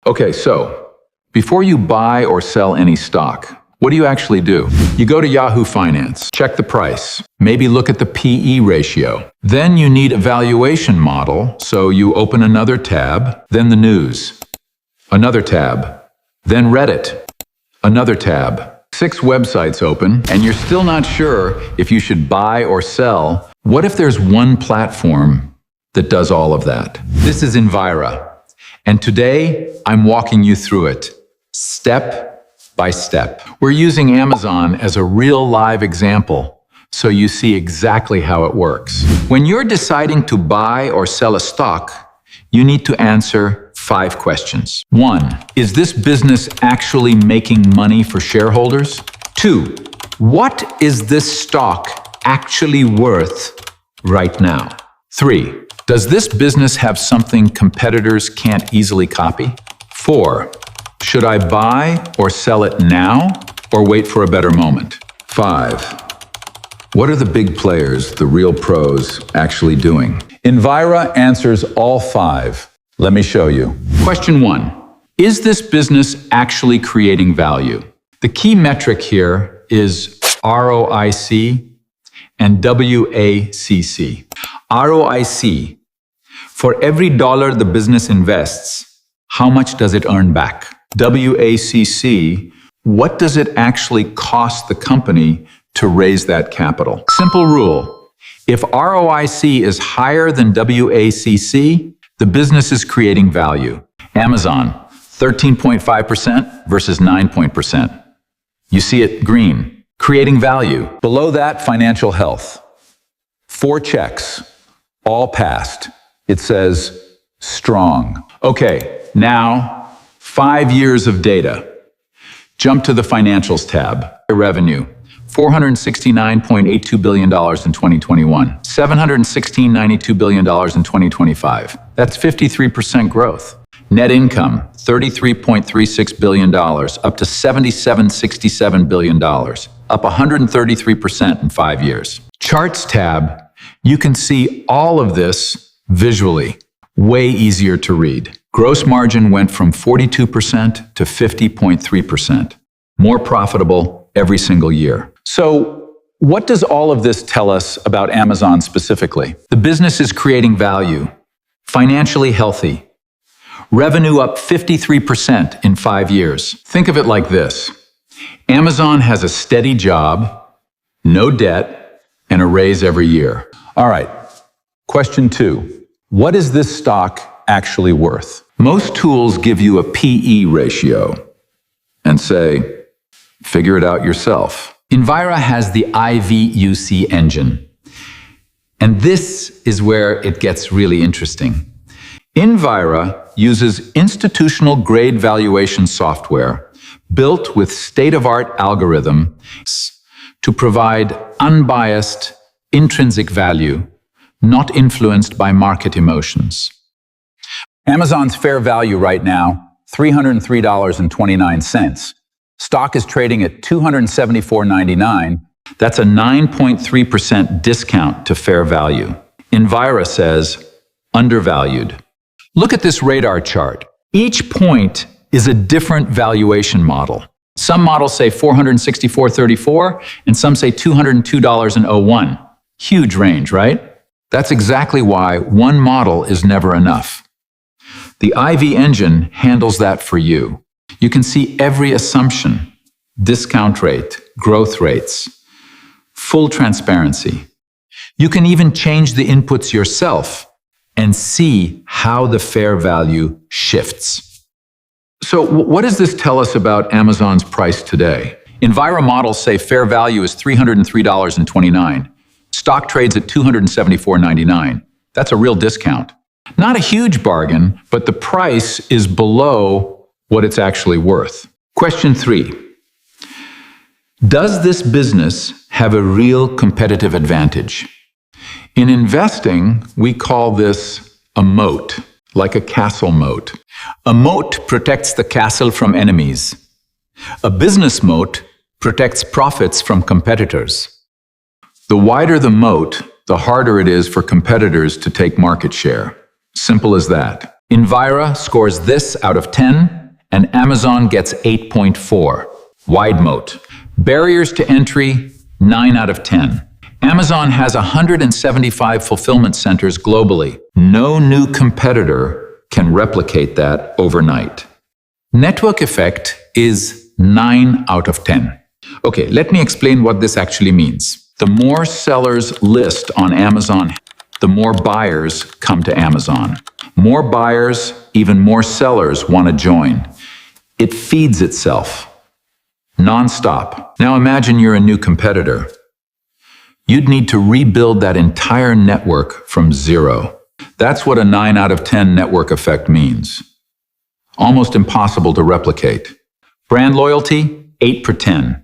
Okay, so before you buy or sell any stock, what do you actually do? You go to Yahoo Finance, check the price, maybe look at the PE ratio. Then you need a valuation model, so you open another tab, then the news, another tab, then Reddit, another tab. 6 websites open, and you're still not sure if you should buy or sell. What if there's one platform that does all of that? This is Invyra, and today I'm walking you through it, step by step. We're using Amazon as a real live example, so you see exactly how it works. When you're deciding to buy or sell a stock, you need to answer 5 questions. 1, is this business actually making money for shareholders? 2, what is this stock actually worth right now? 3, does this business have something competitors can't easily copy? 4, should I buy or sell it now or wait for a better moment? 5, what are the big players, the real pros, actually doing? Invyra answers all 5. Let me show you. Question 1. Is this business actually creating value? The key metric here is ROIC and WACC. ROIC. For every dollar the business invests, how much does it earn back? WACC. What does it actually cost the company to raise that capital? Simple rule. If ROIC is higher than WACC, the business is creating value. Amazon, 13.5% versus 9%. You see it green, creating value. Below that, financial health. 4 checks, all passed. It says strong. Okay, now 5 years of data. Jump to the financials tab. Revenue. $469.82 billion in 2021, $716.92 billion in 2025. That's 53% growth. Net income, $33.36 billion, up to $77.67 billion, up 133% in 5 years. Charts tab, you can see all of this visually, way easier to read. Gross margin went from 42% to 50.3%, more profitable every single year. So, what does all of this tell us about Amazon specifically? The business is creating value, financially healthy, revenue up 53% in 5 years. Think of it like this. Amazon has a steady job, no debt, and a raise every year. All right, question 2. What is this stock actually worth? Most tools give you a PE ratio and say, figure it out yourself. Invyra has the IVUC engine. And this is where it gets really interesting. Invyra uses institutional-grade valuation software built with state-of-art algorithms to provide unbiased, intrinsic value, not influenced by market emotions. Amazon's fair value right now, $303.29. Stock is trading at $274.99. That's a 9.3% discount to fair value. Invyra says, undervalued. Look at this radar chart. Each point is a different valuation model. Some models say $464.34, and some say $202.01. Huge range, right? That's exactly why one model is never enough. The IV engine handles that for you. You can see every assumption, discount rate, growth rates, full transparency. You can even change the inputs yourself and see how the fair value shifts. So what does this tell us about Amazon's price today? Invyra models say fair value is $303.29. Stock trades at $274.99. That's a real discount. Not a huge bargain, but the price is below what it's actually worth. Question 3. Does this business have a real competitive advantage? In investing, we call this a moat, like a castle moat. A moat protects the castle from enemies. A business moat protects profits from competitors. The wider the moat, the harder it is for competitors to take market share. Simple as that. Invyra scores this out of 10 and Amazon gets 8.4. Wide moat. Barriers to entry, 9 out of 10. Amazon has 175 fulfillment centers globally. No new competitor can replicate that overnight. Network effect is 9 out of 10. Okay, let me explain what this actually means. The more sellers list on Amazon, the more buyers come to Amazon. More buyers, even more sellers want to join. It feeds itself, non-stop. Now imagine you're a new competitor. You'd need to rebuild that entire network from zero. That's what a 9 out of 10 network effect means. Almost impossible to replicate. Brand loyalty, 8 per 10.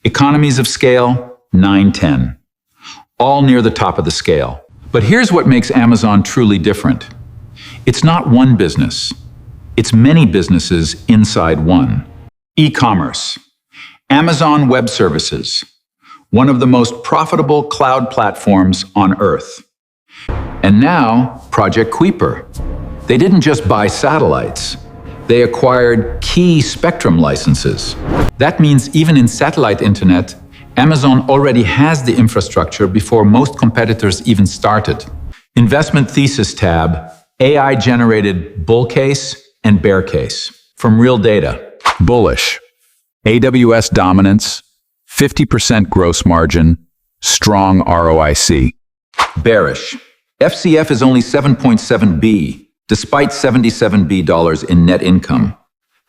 Economies of scale, 9-10. All near the top of the scale. But here's what makes Amazon truly different. It's not one business. It's many businesses inside one. E-commerce. Amazon Web Services. One of the most profitable cloud platforms on earth. And now, Project Kuiper. They didn't just buy satellites. They acquired key spectrum licenses. That means even in satellite internet, Amazon already has the infrastructure before most competitors even started. Investment thesis tab, AI-generated bull case and bear case. From real data. Bullish. AWS dominance, 50% gross margin, strong ROIC. Bearish. FCF is only 7.7 B, despite $77 B in net income.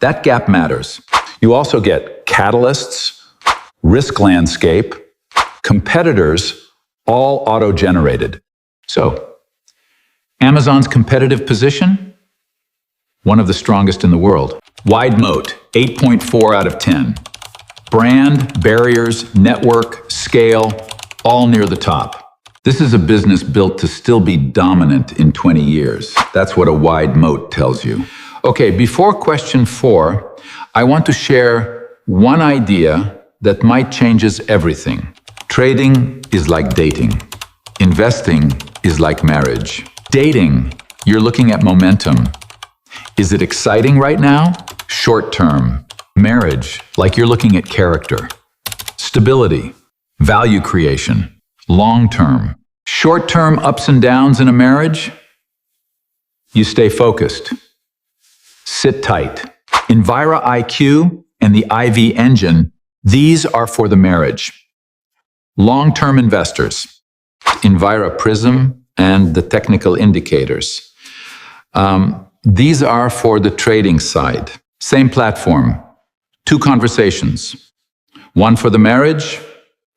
That gap matters. You also get catalysts, risk landscape, competitors, all auto-generated. So, Amazon's competitive position? One of the strongest in the world. Wide moat, 8.4 out of 10. Brand, barriers, network, scale, all near the top. This is a business built to still be dominant in 20 years. That's what a wide moat tells you. Okay, before question 4, I want to share one idea that might changes everything. Trading is like dating. Investing is like marriage. Dating, you're looking at momentum. Is it exciting right now? Short term. Marriage, like you're looking at character. Stability. Value creation. Long term. Short term ups and downs in a marriage? You stay focused. Sit tight. Invyra IQ and the IV engine, these are for the marriage. Long-term investors. Invyra Prism and the technical indicators. These are for the trading side. Same platform. 2 conversations. One for the marriage,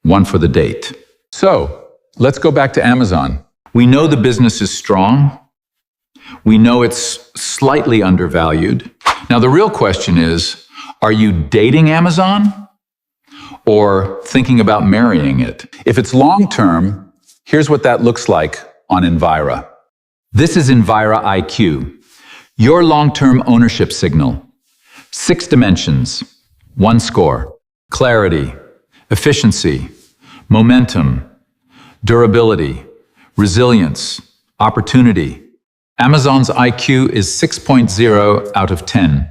one for the date. So, let's go back to Amazon. We know the business is strong. We know it's slightly undervalued. Now, the real question is, are you dating Amazon or thinking about marrying it? If it's long-term, here's what that looks like on Invyra. This is Invyra IQ, your long-term ownership signal. 6 dimensions, 1 score. Clarity, efficiency, momentum, durability, resilience, opportunity. Amazon's IQ is 6.0 out of 10.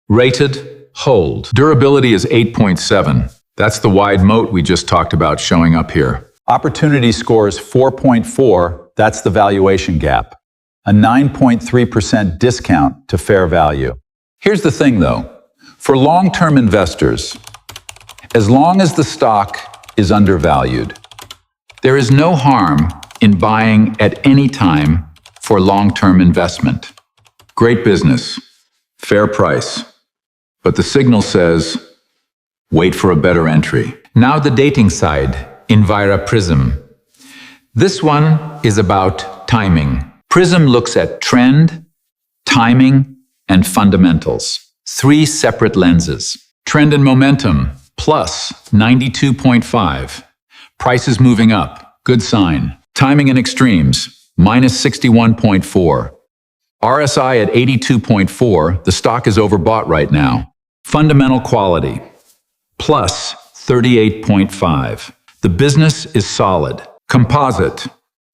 Rated, hold. Durability is 8.7. That's the wide moat we just talked about showing up here. Opportunity score is 4.4. That's the valuation gap. A 9.3% discount to fair value. Here's the thing though. For long-term investors, as long as the stock is undervalued, there is no harm in buying at any time for long-term investment. Great business, fair price, but the signal says, wait for a better entry. Now the dating side, Invyra Prism. This one is about timing. Prism looks at trend, timing, and fundamentals. 3 separate lenses. Trend and momentum, plus 92.5. Prices moving up, good sign. Timing and extremes, minus 61.4. RSI at 82.4, the stock is overbought right now. Fundamental quality, plus 38.5. The business is solid. Composite,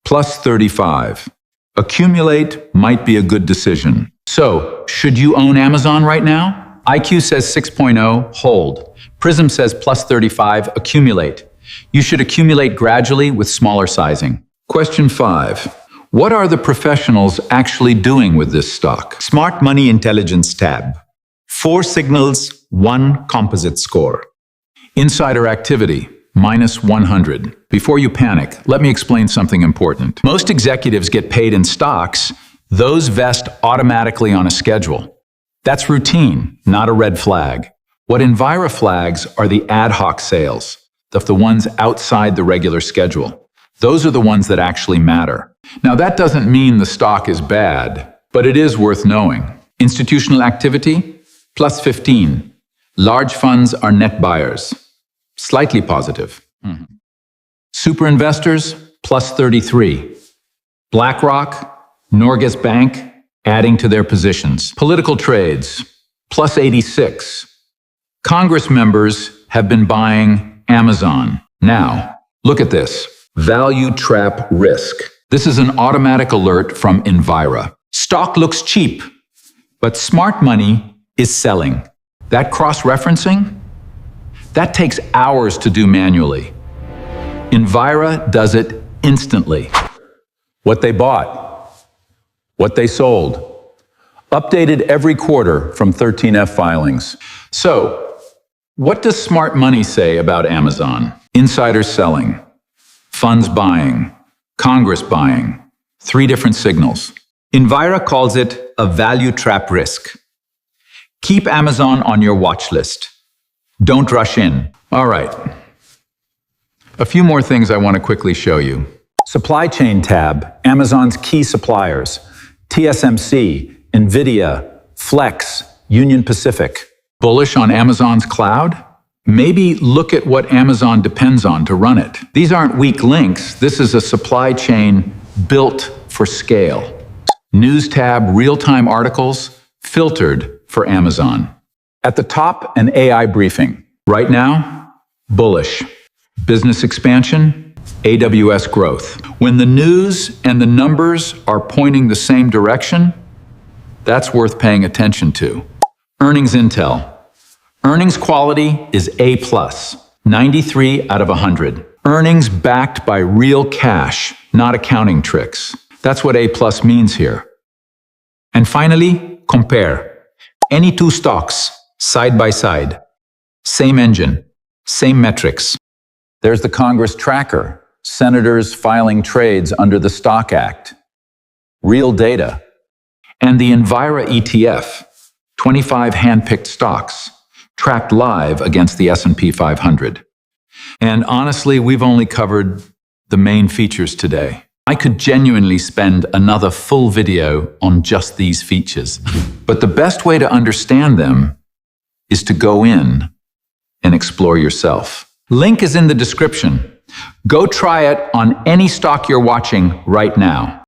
plus 35. Accumulate might be a good decision. So, should you own Amazon right now? IQ says 6.0, hold. Prism says plus 35, accumulate. You should accumulate gradually with smaller sizing. Question 5. What are the professionals actually doing with this stock? Smart Money Intelligence tab. 4 signals, 1 composite score. Insider activity, minus 100. Before you panic, let me explain something important. Most executives get paid in stocks. Those vest automatically on a schedule. That's routine, not a red flag. What Invyra flags are the ad hoc sales, the ones outside the regular schedule. Those are the ones that actually matter. Now, that doesn't mean the stock is bad, but it is worth knowing. Institutional activity, plus 15. Large funds are net buyers, slightly positive. Super investors, plus 33. BlackRock, Norges Bank, adding to their positions. Political trades, plus 86. Congress members have been buying Amazon. Now, look at this. Value trap risk. This is an automatic alert from Invyra. Stock looks cheap, but smart money is selling. That cross-referencing? That takes hours to do manually. Invyra does it instantly. What they bought, what they sold, updated every quarter from 13F filings. So, what does smart money say about Amazon? Insiders selling, funds buying, Congress buying, 3 different signals. Invyra calls it a value trap risk. Keep Amazon on your watch list. Don't rush in. All right. A few more things I want to quickly show you. Supply chain tab, Amazon's key suppliers. TSMC, Nvidia, Flex, Union Pacific. Bullish on Amazon's cloud? Maybe look at what Amazon depends on to run it. These aren't weak links. This is a supply chain built for scale. News tab, real-time articles, filtered for Amazon. At the top, an AI briefing. Right now, bullish. Business expansion, AWS growth. When the news and the numbers are pointing the same direction, that's worth paying attention to. Earnings intel. Earnings quality is A+, 93 out of 100. Earnings backed by real cash, not accounting tricks. That's what A+ means here. And finally, compare. Any 2 stocks, side by side. Same engine, same metrics. There's the Congress tracker, senators filing trades under the Stock Act. Real data. And the Invyra ETF, 25 hand-picked stocks, tracked live against the S&P 500. And honestly, we've only covered the main features today. I could genuinely spend another full video on just these features. But the best way to understand them is to go in and explore yourself. Link is in the description. Go try it on any stock you're watching right now.